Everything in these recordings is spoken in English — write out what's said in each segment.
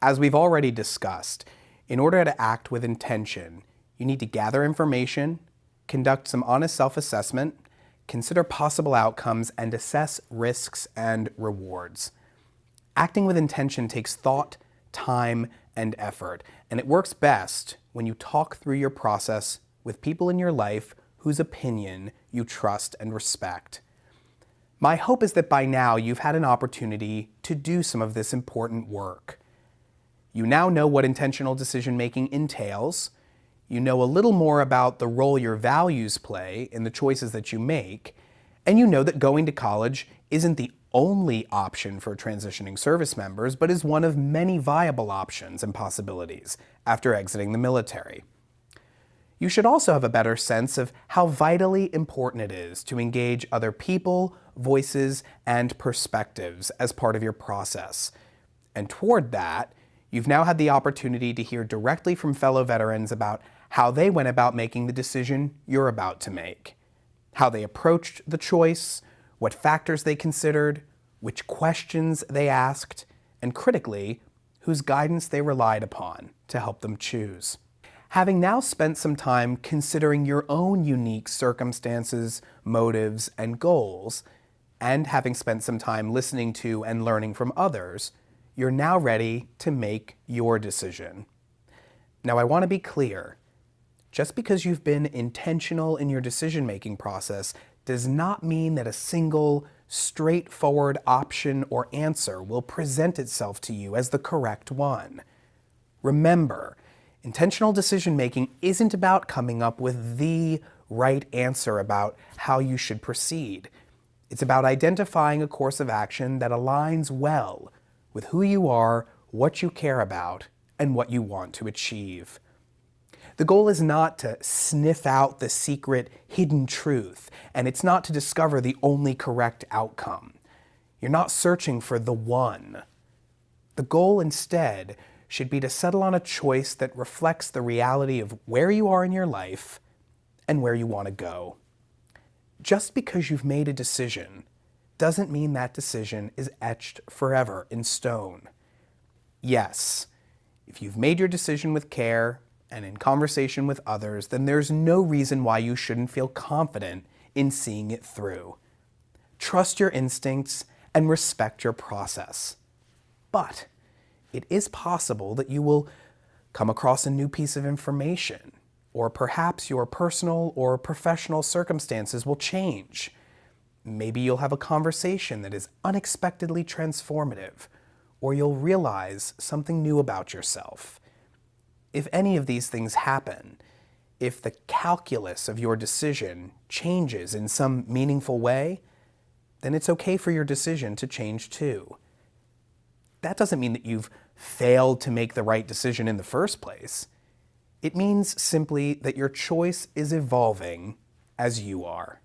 As we've already discussed, in order to act with intention, you need to gather information, conduct some honest self-assessment, consider possible outcomes, and assess risks and rewards. Acting with intention takes thought, time, and effort, and it works best when you talk through your process with people in your life whose opinion you trust and respect. My hope is that by now you've had an opportunity to do some of this important work. You now know what intentional decision-making entails. You know a little more about the role your values play in the choices that you make, and you know that going to college isn't the only option for transitioning service members, but is one of many viable options and possibilities after exiting the military. You should also have a better sense of how vitally important it is to engage other people, voices, and perspectives as part of your process. And toward that, you've now had the opportunity to hear directly from fellow veterans about how they went about making the decision you're about to make, how they approached the choice, what factors they considered, which questions they asked, and critically, whose guidance they relied upon to help them choose. Having now spent some time considering your own unique circumstances, motives, and goals, and having spent some time listening to and learning from others, you're now ready to make your decision. Now, I want to be clear. Just because you've been intentional in your decision-making process does not mean that a single, straightforward option or answer will present itself to you as the correct one. Remember, intentional decision-making isn't about coming up with the right answer about how you should proceed. It's about identifying a course of action that aligns well with who you are, what you care about, and what you want to achieve. The goal is not to sniff out the secret, hidden truth, and it's not to discover the only correct outcome. You're not searching for the one. The goal instead should be to settle on a choice that reflects the reality of where you are in your life and where you want to go. Just because you've made a decision doesn't mean that decision is etched forever in stone. Yes, if you've made your decision with care and in conversation with others, then there's no reason why you shouldn't feel confident in seeing it through. Trust your instincts and respect your process. But it is possible that you will come across a new piece of information, or perhaps your personal or professional circumstances will change. Maybe you'll have a conversation that is unexpectedly transformative, or you'll realize something new about yourself. If any of these things happen, if the calculus of your decision changes in some meaningful way, then it's okay for your decision to change too. That doesn't mean that you've failed to make the right decision in the first place. It means simply that your choice is evolving as you are.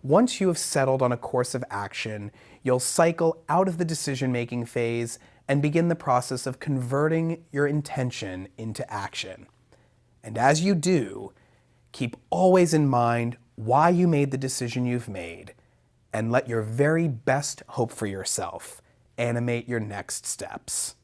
Once you have settled on a course of action, you'll cycle out of the decision-making phase and begin the process of converting your intention into action. And as you do, keep always in mind why you made the decision you've made, and let your very best hope for yourself animate your next steps.